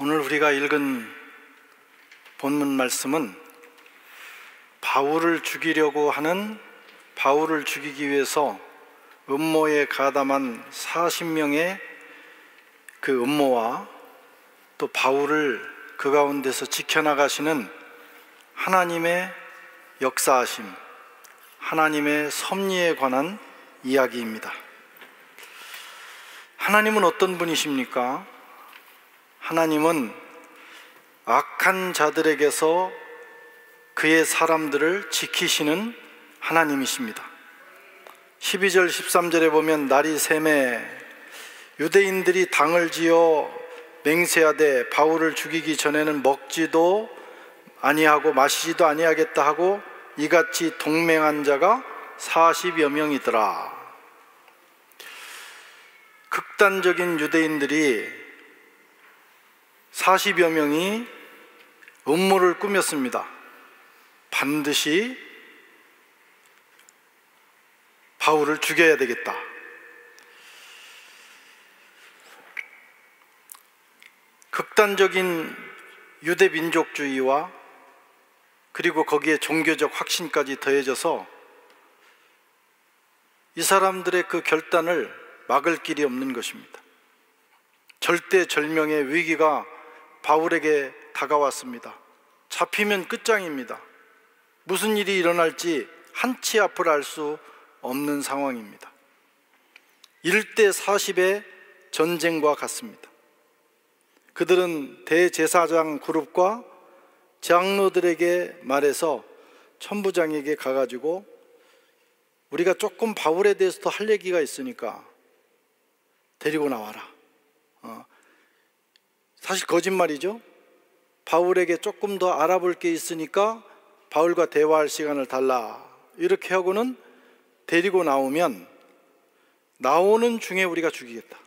오늘 우리가 읽은 본문 말씀은 바울을 죽이려고 하는, 바울을 죽이기 위해서 음모에 가담한 40명의 그 음모와 또 바울을 그 가운데서 지켜나가시는 하나님의 역사하심, 하나님의 섭리에 관한 이야기입니다. 하나님은 어떤 분이십니까? 하나님은 악한 자들에게서 그의 사람들을 지키시는 하나님이십니다. 12절 13절에 보면 날이 새매 유대인들이 당을 지어 맹세하되 바울을 죽이기 전에는 먹지도 아니하고 마시지도 아니하겠다 하고 이같이 동맹한 자가 40여 명이더라. 극단적인 유대인들이 40여 명이 음모를 꾸몄습니다. 반드시 바울을 죽여야 되겠다. 극단적인 유대 민족주의와 그리고 거기에 종교적 확신까지 더해져서 이 사람들의 그 결단을 막을 길이 없는 것입니다. 절대절명의 위기가 바울에게 다가왔습니다. 잡히면 끝장입니다. 무슨 일이 일어날지 한치 앞을 알 수 없는 상황입니다. 1대 40의 전쟁과 같습니다. 그들은 대제사장 그룹과 장로들에게 말해서 천부장에게 가가지고 우리가 조금 바울에 대해서 더 할 얘기가 있으니까 데리고 나와라. 사실 거짓말이죠. 바울에게 조금 더 알아볼 게 있으니까 바울과 대화할 시간을 달라. 이렇게 하고는 데리고 나오면 나오는 중에 우리가 죽이겠다.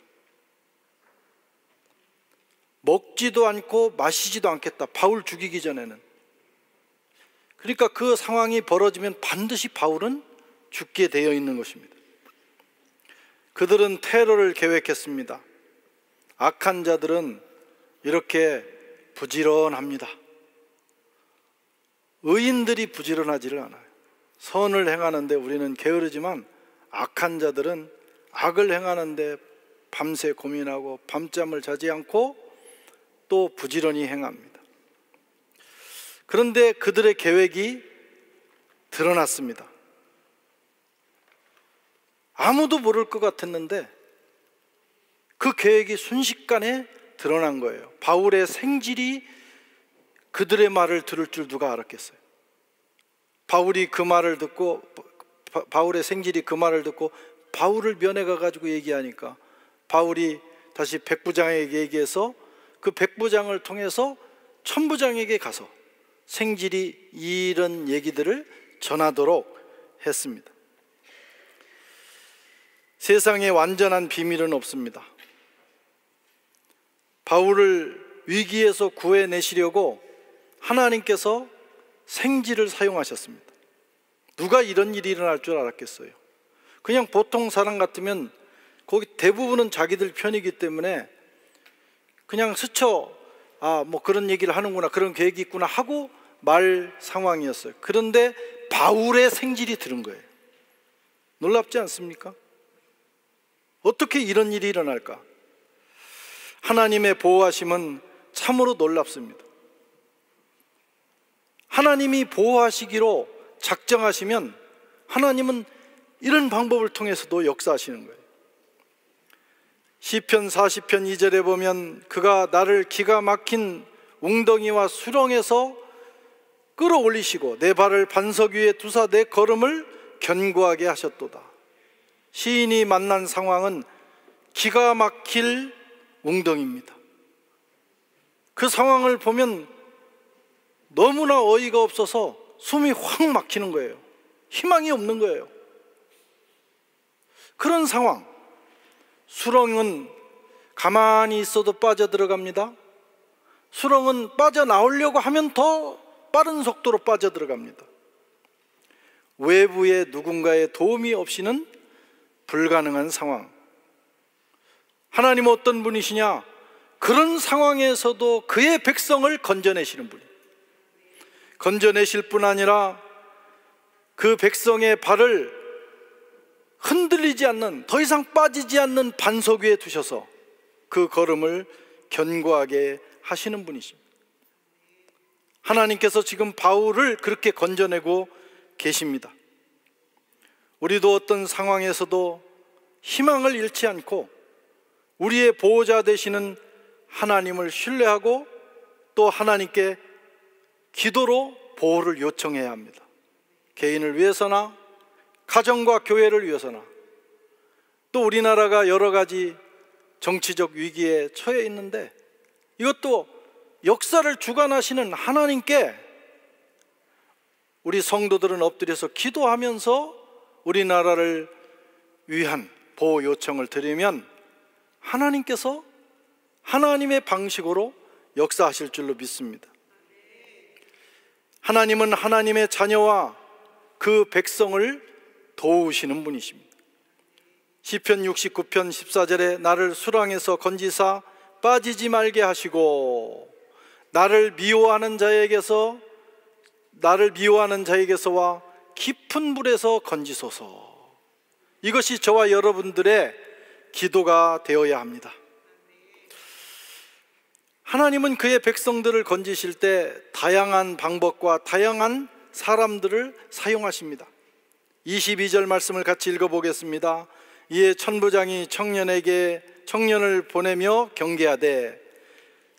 먹지도 않고 마시지도 않겠다. 바울 죽이기 전에는. 그러니까 그 상황이 벌어지면 반드시 바울은 죽게 되어 있는 것입니다. 그들은 테러를 계획했습니다. 악한 자들은 이렇게 부지런합니다. 의인들이 부지런하지를 않아요. 선을 행하는데 우리는 게으르지만 악한 자들은 악을 행하는데 밤새 고민하고 밤잠을 자지 않고 또 부지런히 행합니다. 그런데 그들의 계획이 드러났습니다. 아무도 모를 것 같았는데 그 계획이 순식간에 드러난 거예요. 바울의 생질이 그들의 말을 들을 줄 누가 알았겠어요? 바울의 생질이 그 말을 듣고 바울을 면회 가가지고 얘기하니까 바울이 다시 백부장에게 얘기해서 그 백부장을 통해서 천부장에게 가서 생질이 이런 얘기들을 전하도록 했습니다. 세상에 완전한 비밀은 없습니다. 바울을 위기에서 구해내시려고 하나님께서 생지를 사용하셨습니다. 누가 이런 일이 일어날 줄 알았겠어요? 그냥 보통 사람 같으면 거기 대부분은 자기들 편이기 때문에 그냥 스쳐 뭐 그런 얘기를 하는구나, 그런 계획이 있구나 하고 말 상황이었어요. 그런데 바울의 생질이 들은 거예요. 놀랍지 않습니까? 어떻게 이런 일이 일어날까? 하나님의 보호하심은 참으로 놀랍습니다. 하나님이 보호하시기로 작정하시면 하나님은 이런 방법을 통해서도 역사하시는 거예요. 시편 40편 2절에 보면 그가 나를 기가 막힌 웅덩이와 수렁에서 끌어올리시고 내 발을 반석 위에 두사 내 걸음을 견고하게 하셨도다. 시인이 만난 상황은 기가 막힐 웅덩이입니다. 그 상황을 보면 너무나 어이가 없어서 숨이 확 막히는 거예요. 희망이 없는 거예요. 그런 상황. 수렁은 가만히 있어도 빠져들어갑니다. 수렁은 빠져나오려고 하면 더 빠른 속도로 빠져들어갑니다. 외부의 누군가의 도움이 없이는 불가능한 상황. 하나님은 어떤 분이시냐? 그런 상황에서도 그의 백성을 건져내시는 분이에요. 건져내실 뿐 아니라 그 백성의 발을 흔들리지 않는, 더 이상 빠지지 않는 반석 위에 두셔서 그 걸음을 견고하게 하시는 분이십니다. 하나님께서 지금 바울을 그렇게 건져내고 계십니다. 우리도 어떤 상황에서도 희망을 잃지 않고 우리의 보호자 되시는 하나님을 신뢰하고 또 하나님께 기도로 보호를 요청해야 합니다. 개인을 위해서나 가정과 교회를 위해서나, 또 우리나라가 여러 가지 정치적 위기에 처해 있는데 이것도 역사를 주관하시는 하나님께 우리 성도들은 엎드려서 기도하면서 우리나라를 위한 보호 요청을 드리면 하나님께서 하나님의 방식으로 역사하실 줄로 믿습니다. 하나님은 하나님의 자녀와 그 백성을 도우시는 분이십니다. 시편 69편 14절에 나를 수렁에서 건지사 빠지지 말게 하시고 나를 미워하는 자에게서와 깊은 물에서 건지소서. 이것이 저와 여러분들의 기도가 되어야 합니다. 하나님은 그의 백성들을 건지실 때 다양한 방법과 다양한 사람들을 사용하십니다. 22절 말씀을 같이 읽어보겠습니다. 이에 천부장이 청년을 보내며 경계하되,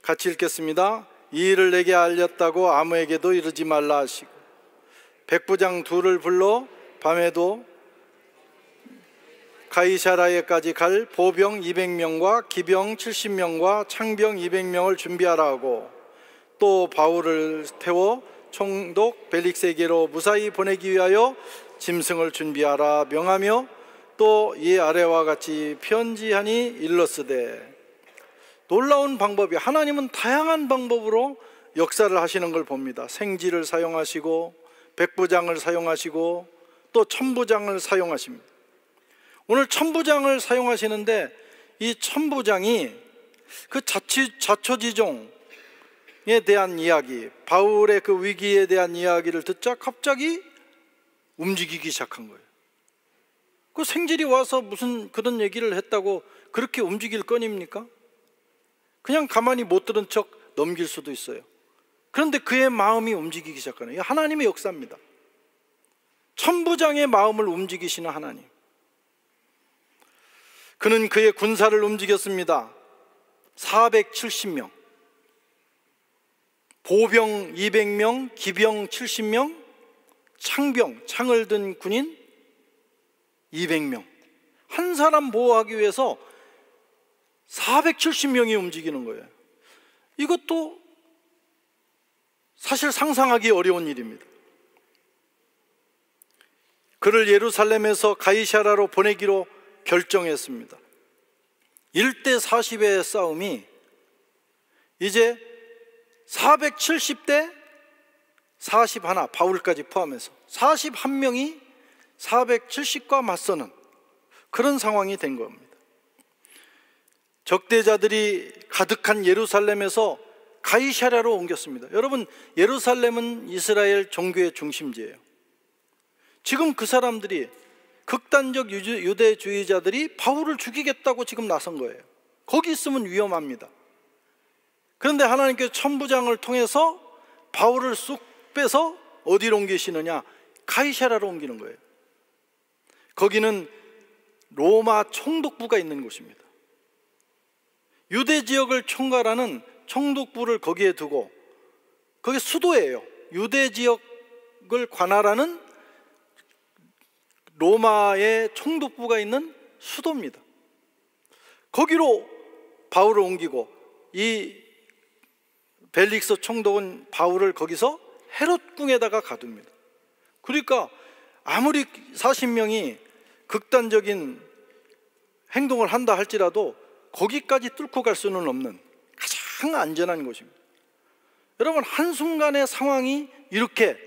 같이 읽겠습니다. 이 일을 내게 알렸다고 아무에게도 이르지 말라 하시고 백부장 둘을 불러 밤에도 가이사라에까지 갈 보병 200명과 기병 70명과 창병 200명을 준비하라 하고, 또 바울을 태워 총독 벨릭스에게로 무사히 보내기 위하여 짐승을 준비하라 명하며, 또 이 아래와 같이 편지하니 일렀으되. 놀라운 방법이, 하나님은 다양한 방법으로 역사를 하시는 걸 봅니다. 생지를 사용하시고 백부장을 사용하시고 또 천부장을 사용하십니다. 오늘 천부장을 사용하시는데 이 천부장이 그 자초지종에 대한 이야기, 바울의 그 위기에 대한 이야기를 듣자 갑자기 움직이기 시작한 거예요. 그 생질이 와서 무슨 그런 얘기를 했다고 그렇게 움직일 건입니까? 그냥 가만히 못 들은 척 넘길 수도 있어요. 그런데 그의 마음이 움직이기 시작하는, 이게 하나님의 역사입니다. 천부장의 마음을 움직이시는 하나님. 그는 그의 군사를 움직였습니다. 470명, 보병 200명, 기병 70명, 창병, 창을 든 군인 200명. 한 사람 보호하기 위해서 470명이 움직이는 거예요. 이것도 사실 상상하기 어려운 일입니다. 그를 예루살렘에서 가이사라로 보내기로 결정했습니다. 1대 40의 싸움이 이제 470대 41, 바울까지 포함해서 41명이 470과 맞서는 그런 상황이 된 겁니다. 적대자들이 가득한 예루살렘에서 가이사랴로 옮겼습니다. 여러분, 예루살렘은 이스라엘 종교의 중심지예요. 지금 그 사람들이, 극단적 유대주의자들이 바울을 죽이겠다고 지금 나선 거예요. 거기 있으면 위험합니다. 그런데 하나님께서 천부장을 통해서 바울을 쑥 빼서 어디로 옮기시느냐? 가이사랴로 옮기는 거예요. 거기는 로마 총독부가 있는 곳입니다. 유대 지역을 총괄하는 총독부를 거기에 두고, 거기 수도예요. 유대 지역을 관할하는 로마의 총독부가 있는 수도입니다. 거기로 바울을 옮기고, 이 벨릭스 총독은 바울을 거기서 헤롯궁에다가 가둡니다. 그러니까 아무리 40명이 극단적인 행동을 한다 할지라도 거기까지 뚫고 갈 수는 없는 가장 안전한 곳입니다. 여러분, 한순간의 상황이 이렇게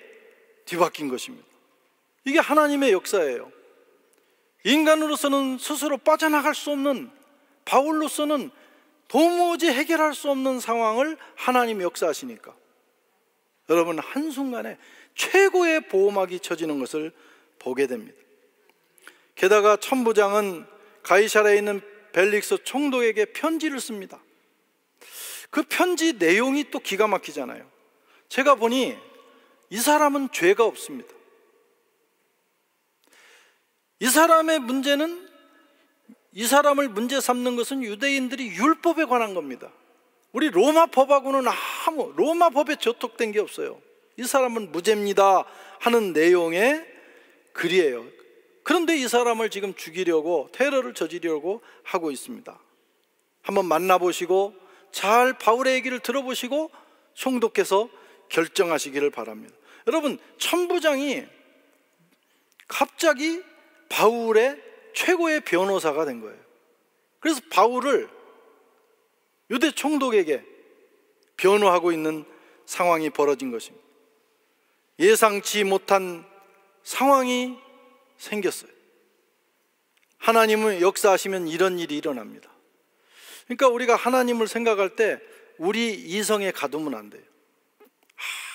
뒤바뀐 것입니다. 이게 하나님의 역사예요. 인간으로서는 스스로 빠져나갈 수 없는, 바울로서는 도무지 해결할 수 없는 상황을 하나님이 역사하시니까 여러분 한순간에 최고의 보호막이 쳐지는 것을 보게 됩니다. 게다가 천부장은 가이사랴에 있는 벨릭스 총독에게 편지를 씁니다. 그 편지 내용이 또 기가 막히잖아요. 제가 보니 이 사람은 죄가 없습니다. 이 사람의 문제는, 이 사람을 문제 삼는 것은 유대인들이 율법에 관한 겁니다. 우리 로마 법하고는 로마 법에 저촉된 게 없어요. 이 사람은 무죄입니다 하는 내용의 글이에요. 그런데 이 사람을 지금 죽이려고, 테러를 저지르려고 하고 있습니다. 한번 만나보시고 잘 바울의 얘기를 들어보시고 총독께서 결정하시기를 바랍니다. 여러분, 천부장이 갑자기 바울의 최고의 변호사가 된 거예요. 그래서 바울을 유대 총독에게 변호하고 있는 상황이 벌어진 것입니다. 예상치 못한 상황이 생겼어요. 하나님은 역사하시면 이런 일이 일어납니다. 그러니까 우리가 하나님을 생각할 때 우리 이성에 가두면 안 돼요.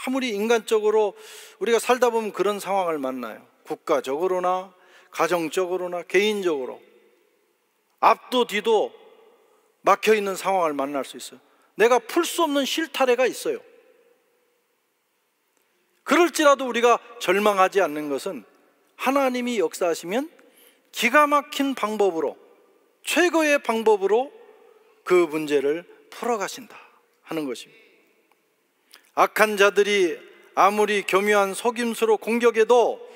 아무리 인간적으로 우리가 살다 보면 그런 상황을 만나요. 국가적으로나 가정적으로나 개인적으로 앞도 뒤도 막혀있는 상황을 만날 수 있어요. 내가 풀 수 없는 실타래가 있어요. 그럴지라도 우리가 절망하지 않는 것은 하나님이 역사하시면 기가 막힌 방법으로, 최고의 방법으로 그 문제를 풀어가신다 하는 것입니다. 악한 자들이 아무리 교묘한 속임수로 공격해도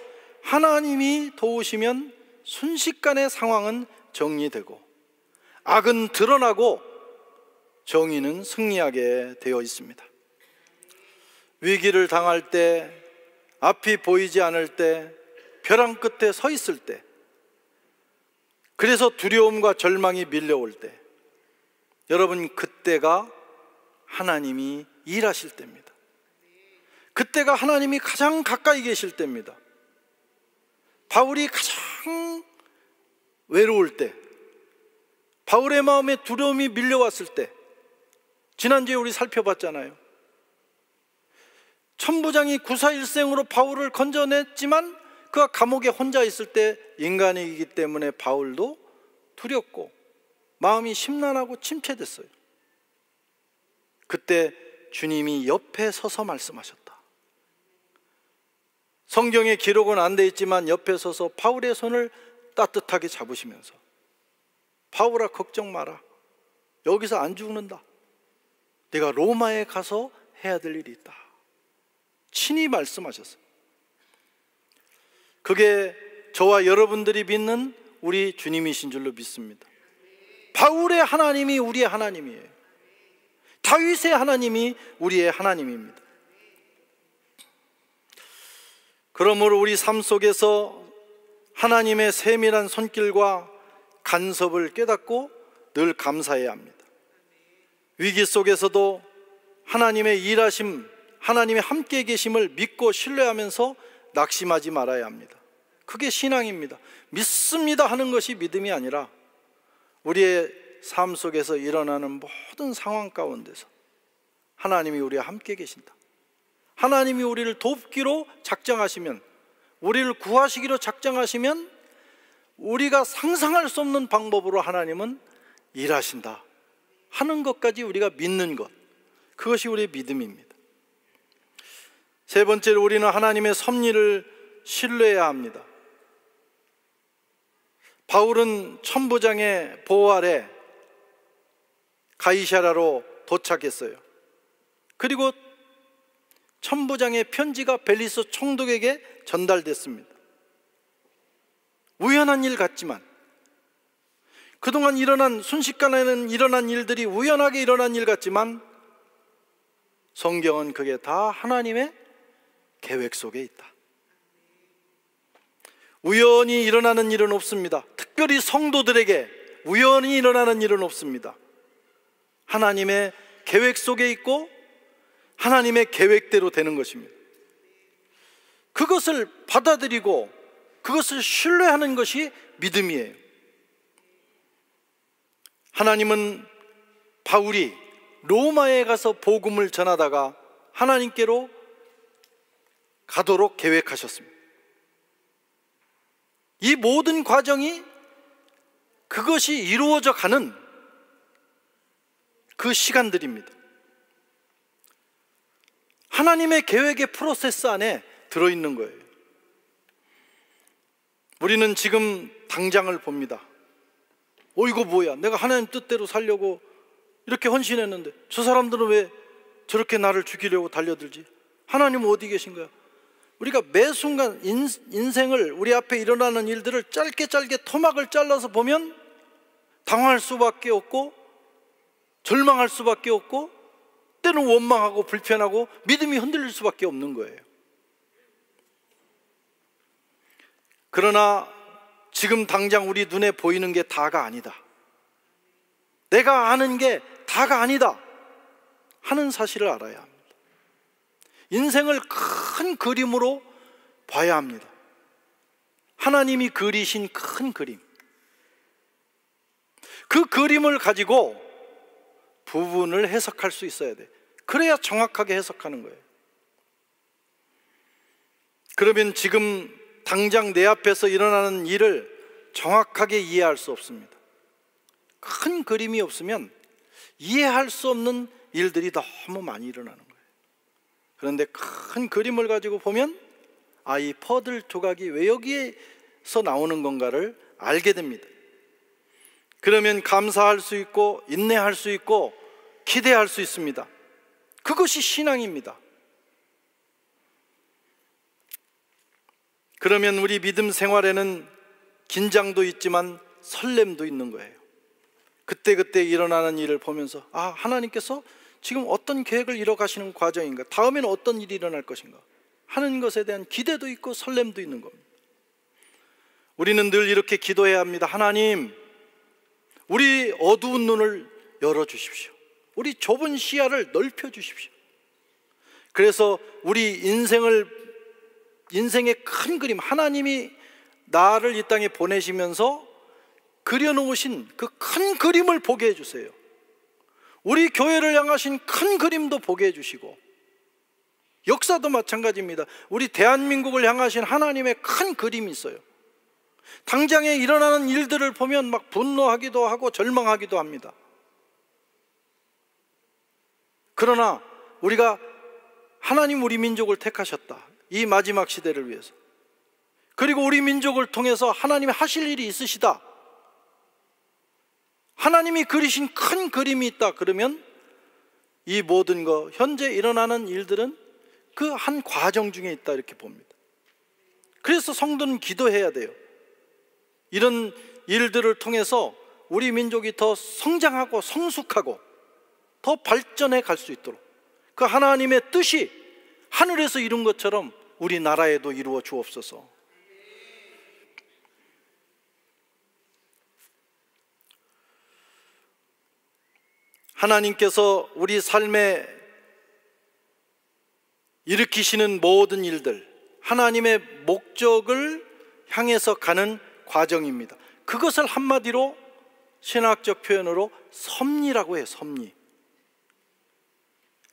하나님이 도우시면 순식간에 상황은 정리되고 악은 드러나고 정의는 승리하게 되어 있습니다. 위기를 당할 때, 앞이 보이지 않을 때, 벼랑 끝에 서 있을 때, 그래서 두려움과 절망이 밀려올 때, 여러분 그때가 하나님이 일하실 때입니다. 그때가 하나님이 가장 가까이 계실 때입니다. 바울이 가장 외로울 때, 바울의 마음에 두려움이 밀려왔을 때, 지난주에 우리 살펴봤잖아요. 천부장이 구사일생으로 바울을 건져냈지만 그가 감옥에 혼자 있을 때 인간이기 때문에 바울도 두렵고 마음이 심란하고 침체됐어요. 그때 주님이 옆에 서서 말씀하셨다. 성경에 기록은 안 돼 있지만 옆에 서서 바울의 손을 따뜻하게 잡으시면서 바울아 걱정 마라. 여기서 안 죽는다. 네가 로마에 가서 해야 될 일이 있다. 친히 말씀하셨어요. 그게 저와 여러분들이 믿는 우리 주님이신 줄로 믿습니다. 바울의 하나님이 우리의 하나님이에요. 다윗의 하나님이 우리의 하나님입니다. 그러므로 우리 삶 속에서 하나님의 세밀한 손길과 간섭을 깨닫고 늘 감사해야 합니다. 위기 속에서도 하나님의 일하심, 하나님의 함께 계심을 믿고 신뢰하면서 낙심하지 말아야 합니다. 그게 신앙입니다. 믿습니다 하는 것이 믿음이 아니라 우리의 삶 속에서 일어나는 모든 상황 가운데서 하나님이 우리와 함께 계신다. 하나님이 우리를 돕기로 작정하시면, 우리를 구하시기로 작정하시면 우리가 상상할 수 없는 방법으로 하나님은 일하신다 하는 것까지 우리가 믿는 것, 그것이 우리의 믿음입니다. 세 번째로 우리는 하나님의 섭리를 신뢰해야 합니다. 바울은 천부장의 보호 아래 가이사랴로 도착했어요. 그리고 천부장의 편지가 벨리스 총독에게 전달됐습니다. 우연한 일 같지만, 그동안 순식간에는 일어난 일들이 우연하게 일어난 일 같지만 성경은 그게 다 하나님의 계획 속에 있다. 우연히 일어나는 일은 없습니다. 특별히 성도들에게 우연히 일어나는 일은 없습니다. 하나님의 계획 속에 있고 하나님의 계획대로 되는 것입니다. 그것을 받아들이고 그것을 신뢰하는 것이 믿음이에요. 하나님은 바울이 로마에 가서 복음을 전하다가 하나님께로 가도록 계획하셨습니다. 이 모든 과정이 그것이 이루어져 가는 그 시간들입니다. 하나님의 계획의 프로세스 안에 들어있는 거예요. 우리는 지금 당장을 봅니다. 이거 뭐야, 내가 하나님 뜻대로 살려고 이렇게 헌신했는데 저 사람들은 왜 저렇게 나를 죽이려고 달려들지? 하나님은 어디 계신 거야? 우리가 매 순간 인생을, 우리 앞에 일어나는 일들을 짧게 토막을 잘라서 보면 당황할 수밖에 없고 절망할 수밖에 없고 때는 원망하고 불편하고 믿음이 흔들릴 수밖에 없는 거예요. 그러나 지금 당장 우리 눈에 보이는 게 다가 아니다, 내가 아는 게 다가 아니다 하는 사실을 알아야 합니다. 인생을 큰 그림으로 봐야 합니다. 하나님이 그리신 큰 그림, 그 그림을 가지고 부분을 해석할 수 있어야 돼. 그래야 정확하게 해석하는 거예요. 그러면 지금 당장 내 앞에서 일어나는 일을 정확하게 이해할 수 없습니다. 큰 그림이 없으면 이해할 수 없는 일들이 너무 많이 일어나는 거예요. 그런데 큰 그림을 가지고 보면 이 퍼즐 조각이 왜 여기에서 나오는 건가를 알게 됩니다. 그러면 감사할 수 있고 인내할 수 있고 기대할 수 있습니다. 그것이 신앙입니다. 그러면 우리 믿음 생활에는 긴장도 있지만 설렘도 있는 거예요. 그때그때 일어나는 일을 보면서 하나님께서 지금 어떤 계획을 이뤄가시는 과정인가, 다음에는 어떤 일이 일어날 것인가 하는 것에 대한 기대도 있고 설렘도 있는 겁니다. 우리는 늘 이렇게 기도해야 합니다. 하나님, 우리 어두운 눈을 열어주십시오. 우리 좁은 시야를 넓혀주십시오. 그래서 우리 인생의 큰 그림, 하나님이 나를 이 땅에 보내시면서 그려놓으신 그 큰 그림을 보게 해주세요. 우리 교회를 향하신 큰 그림도 보게 해주시고, 역사도 마찬가지입니다. 우리 대한민국을 향하신 하나님의 큰 그림이 있어요. 당장에 일어나는 일들을 보면 막 분노하기도 하고 절망하기도 합니다. 그러나 우리가 하나님 우리 민족을 택하셨다, 이 마지막 시대를 위해서. 그리고 우리 민족을 통해서 하나님이 하실 일이 있으시다, 하나님이 그리신 큰 그림이 있다. 그러면 이 모든 것, 현재 일어나는 일들은 그 한 과정 중에 있다, 이렇게 봅니다. 그래서 성도는 기도해야 돼요. 이런 일들을 통해서 우리 민족이 더 성장하고 성숙하고 더 발전해 갈 수 있도록 그 하나님의 뜻이 하늘에서 이룬 것처럼 우리나라에도 이루어 주옵소서. 하나님께서 우리 삶에 일으키시는 모든 일들, 하나님의 목적을 향해서 가는 과정입니다. 그것을 한마디로 신학적 표현으로 섭리라고 해요. 섭리.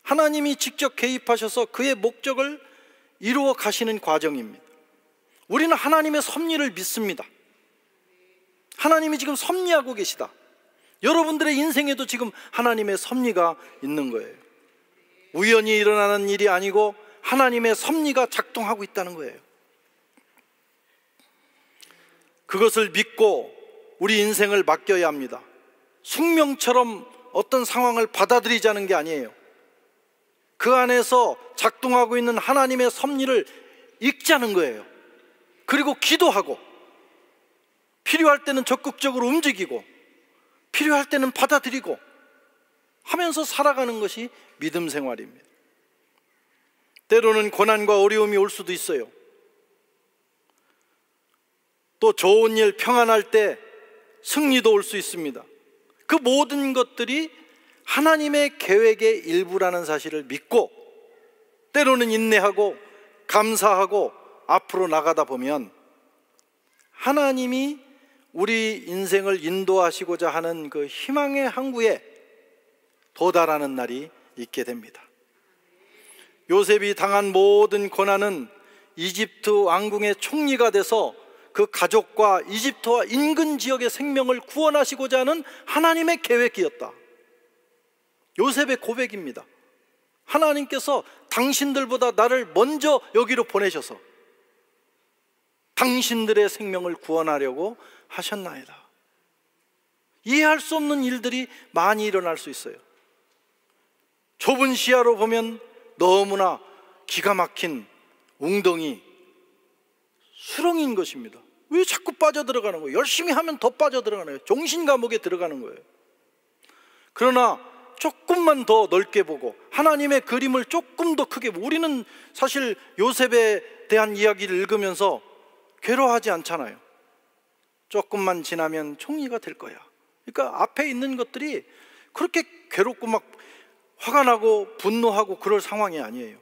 하나님이 직접 개입하셔서 그의 목적을 이루어 가시는 과정입니다. 우리는 하나님의 섭리를 믿습니다. 하나님이 지금 섭리하고 계시다. 여러분들의 인생에도 지금 하나님의 섭리가 있는 거예요. 우연히 일어나는 일이 아니고 하나님의 섭리가 작동하고 있다는 거예요. 그것을 믿고 우리 인생을 맡겨야 합니다. 숙명처럼 어떤 상황을 받아들이자는 게 아니에요. 그 안에서 작동하고 있는 하나님의 섭리를 읽자는 거예요. 그리고 기도하고, 필요할 때는 적극적으로 움직이고, 필요할 때는 받아들이고 하면서 살아가는 것이 믿음 생활입니다. 때로는 고난과 어려움이 올 수도 있어요. 또 좋은 일, 평안할 때 승리도 올 수 있습니다. 그 모든 것들이 하나님의 계획의 일부라는 사실을 믿고 때로는 인내하고 감사하고 앞으로 나가다 보면 하나님이 우리 인생을 인도하시고자 하는 그 희망의 항구에 도달하는 날이 있게 됩니다. 요셉이 당한 모든 고난은 이집트 왕궁의 총리가 돼서 그 가족과 이집트와 인근 지역의 생명을 구원하시고자 하는 하나님의 계획이었다. 요셉의 고백입니다. 하나님께서 당신들보다 나를 먼저 여기로 보내셔서 당신들의 생명을 구원하려고 하셨나이다. 이해할 수 없는 일들이 많이 일어날 수 있어요. 좁은 시야로 보면 너무나 기가 막힌 웅덩이, 수렁인 것입니다. 왜 자꾸 빠져들어가는 거예요? 열심히 하면 더 빠져들어가는 거예요. 정신 감옥에 들어가는 거예요. 그러나 조금만 더 넓게 보고 하나님의 그림을 조금 더 크게 보고, 우리는 사실 요셉에 대한 이야기를 읽으면서 괴로워하지 않잖아요. 조금만 지나면 총리가 될 거야. 그러니까 앞에 있는 것들이 그렇게 괴롭고 막 화가 나고 분노하고 그럴 상황이 아니에요.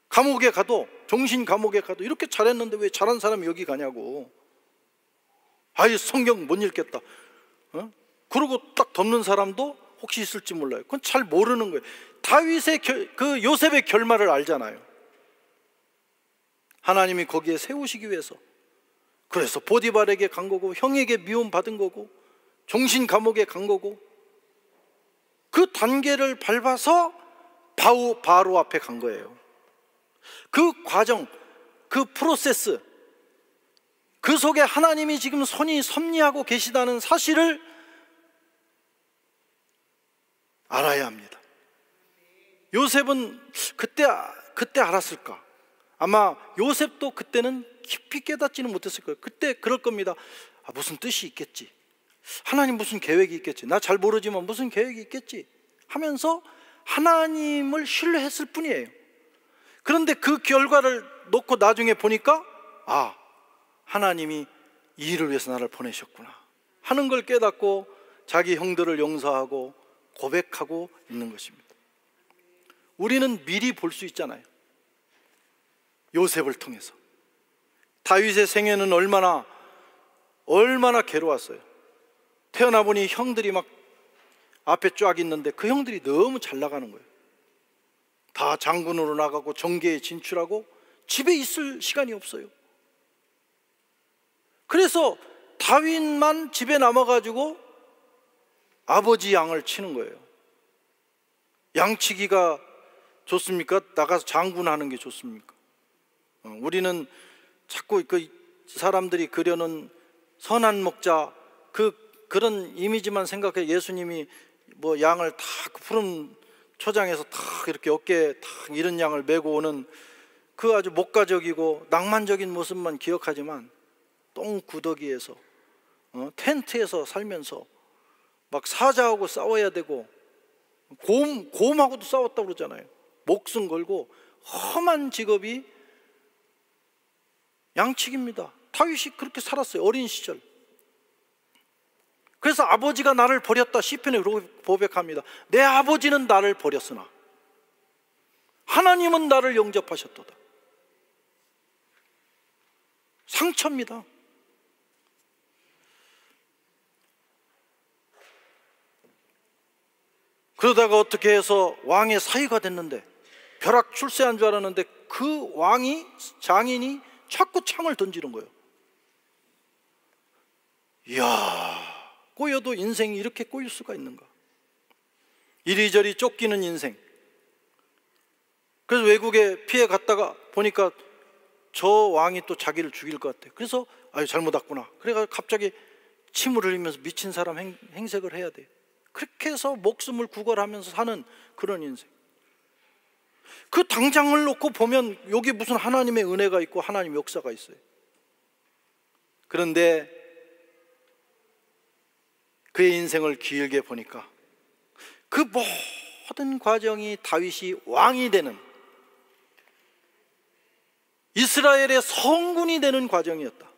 감옥에 가도, 정신 감옥에 가도 이렇게 잘했는데 왜 잘한 사람이 여기 가냐고. 아이, 성경 못 읽겠다. 그러고 딱 덮는 사람도 혹시 있을지 몰라요. 그건 잘 모르는 거예요. 다윗의 그 요셉의 결말을 알잖아요. 하나님이 거기에 세우시기 위해서. 그래서 보디발에게 간 거고, 형에게 미움 받은 거고, 정신 감옥에 간 거고, 그 단계를 밟아서 바로 앞에 간 거예요. 그 과정, 그 프로세스, 그 속에 하나님이 지금 손이 섭리하고 계시다는 사실을 알아야 합니다. 요셉은 그때 알았을까? 아마 요셉도 그때는 깊이 깨닫지는 못했을 거예요. 그때 그럴 겁니다. 무슨 뜻이 있겠지, 하나님 무슨 계획이 있겠지, 나 잘 모르지만 무슨 계획이 있겠지 하면서 하나님을 신뢰했을 뿐이에요. 그런데 그 결과를 놓고 나중에 보니까 하나님이 이 일을 위해서 나를 보내셨구나 하는 걸 깨닫고 자기 형들을 용서하고 고백하고 있는 것입니다. 우리는 미리 볼 수 있잖아요. 요셉을 통해서 다윗의 생애는 얼마나 괴로웠어요. 태어나 보니 형들이 막 앞에 쫙 있는데 그 형들이 너무 잘 나가는 거예요. 다 장군으로 나가고 정계에 진출하고 집에 있을 시간이 없어요. 그래서 다윗만 집에 남아가지고 아버지 양을 치는 거예요. 양치기가 좋습니까? 나가서 장군하는 게 좋습니까? 우리는 자꾸 그 사람들이 그려놓은 선한 목자, 그런 이미지만 생각해. 예수님이 뭐 양을 다 푸른 초장에서 다 이렇게 어깨에 다 이런 양을 메고 오는 그 아주 목가적이고 낭만적인 모습만 기억하지만, 똥구더기에서 텐트에서 살면서 막 사자하고 싸워야 되고 곰하고도 싸웠다고 그러잖아요. 목숨 걸고 험한 직업이 양치기입니다. 다윗이 그렇게 살았어요, 어린 시절. 그래서 아버지가 나를 버렸다, 시편에 그렇게 고백합니다. 내 아버지는 나를 버렸으나 하나님은 나를 영접하셨도다. 상처입니다. 그러다가 어떻게 해서 왕의 사위가 됐는데, 벼락 출세한 줄 알았는데 그 장인이 자꾸 창을 던지는 거예요. 이야, 꼬여도 인생이 이렇게 꼬일 수가 있는가. 이리저리 쫓기는 인생. 그래서 외국에 피해 갔다가 보니까 저 왕이 또 자기를 죽일 것 같아요. 그래서 잘못 왔구나. 그래서 갑자기 침을 흘리면서 미친 사람 행색을 해야 돼. 그렇게 해서 목숨을 구걸하면서 사는 그런 인생. 그 당장을 놓고 보면 여기 무슨 하나님의 은혜가 있고 하나님의 역사가 있어요. 그런데 그의 인생을 길게 보니까 그 모든 과정이 다윗이 왕이 되는, 이스라엘의 성군이 되는 과정이었다.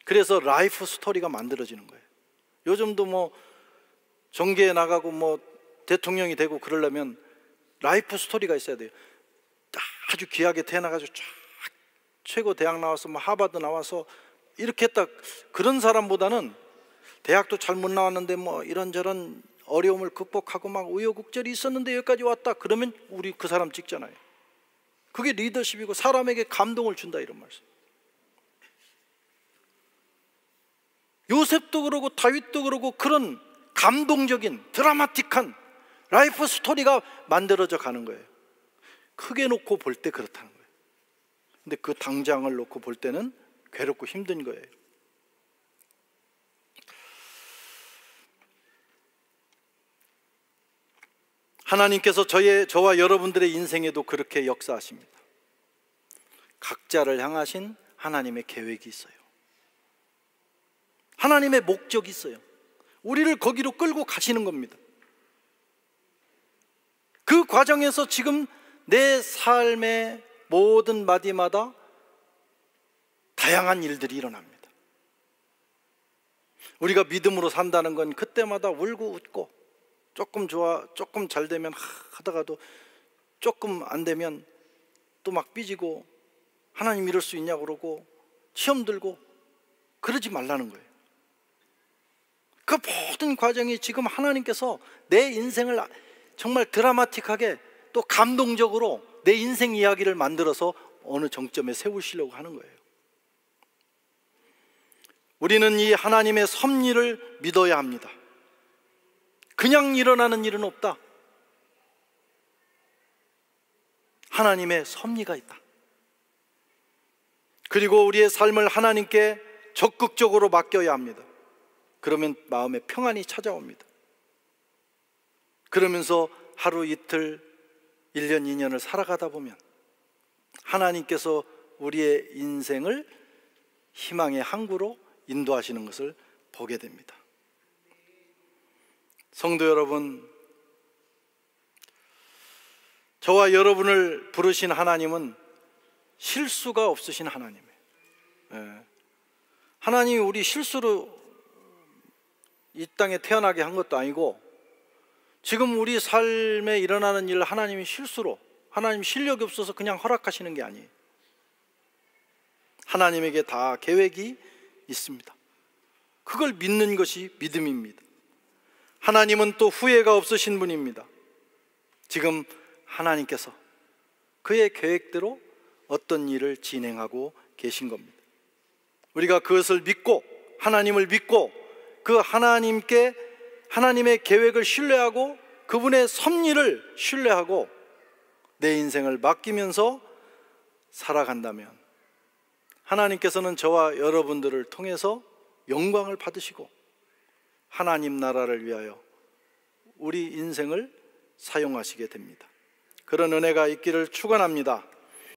그래서 라이프 스토리가 만들어지는 거예요. 요즘도 뭐 정계에 나가고 뭐 대통령이 되고 그러려면 라이프 스토리가 있어야 돼요. 아주 귀하게 태어나가지고 쫙 최고 대학 나와서 뭐 하버드 나와서 이렇게 했다, 그런 사람보다는 대학도 잘 못 나왔는데 뭐 이런저런 어려움을 극복하고 막 우여곡절이 있었는데 여기까지 왔다. 그러면 우리 그 사람 찍잖아요. 그게 리더십이고 사람에게 감동을 준다, 이런 말씀. 요셉도 그러고 다윗도 그러고 그런 감동적인 드라마틱한 라이프 스토리가 만들어져 가는 거예요. 크게 놓고 볼 때 그렇다는 거예요. 근데 그 당장을 놓고 볼 때는 괴롭고 힘든 거예요. 하나님께서 저와 여러분들의 인생에도 그렇게 역사하십니다. 각자를 향하신 하나님의 계획이 있어요. 하나님의 목적이 있어요. 우리를 거기로 끌고 가시는 겁니다. 그 과정에서 지금 내 삶의 모든 마디마다 다양한 일들이 일어납니다. 우리가 믿음으로 산다는 건 그때마다 울고 웃고, 조금 좋아, 조금 잘 되면 하다가도 조금 안 되면 또 막 삐지고, 하나님 이럴 수 있냐고 그러고 시험 들고, 그러지 말라는 거예요. 그 모든 과정이 지금 하나님께서 내 인생을 정말 드라마틱하게 또 감동적으로 내 인생 이야기를 만들어서 어느 정점에 세우시려고 하는 거예요. 우리는 이 하나님의 섭리를 믿어야 합니다. 그냥 일어나는 일은 없다. 하나님의 섭리가 있다. 그리고 우리의 삶을 하나님께 적극적으로 맡겨야 합니다. 그러면 마음에 평안이 찾아옵니다. 그러면서 하루 이틀, 1년, 2년을 살아가다 보면 하나님께서 우리의 인생을 희망의 항구로 인도하시는 것을 보게 됩니다. 성도 여러분, 저와 여러분을 부르신 하나님은 실수가 없으신 하나님이에요. 하나님이 우리 실수로 이 땅에 태어나게 한 것도 아니고, 지금 우리 삶에 일어나는 일을 하나님이 실수로, 하나님 실력이 없어서 그냥 허락하시는 게 아니에요. 하나님에게 다 계획이 있습니다. 그걸 믿는 것이 믿음입니다. 하나님은 또 후회가 없으신 분입니다. 지금 하나님께서 그의 계획대로 어떤 일을 진행하고 계신 겁니다. 우리가 그것을 믿고, 하나님을 믿고, 그 하나님의 계획을 신뢰하고 그분의 섭리를 신뢰하고 내 인생을 맡기면서 살아간다면 하나님께서는 저와 여러분들을 통해서 영광을 받으시고 하나님 나라를 위하여 우리 인생을 사용하시게 됩니다. 그런 은혜가 있기를 축원합니다.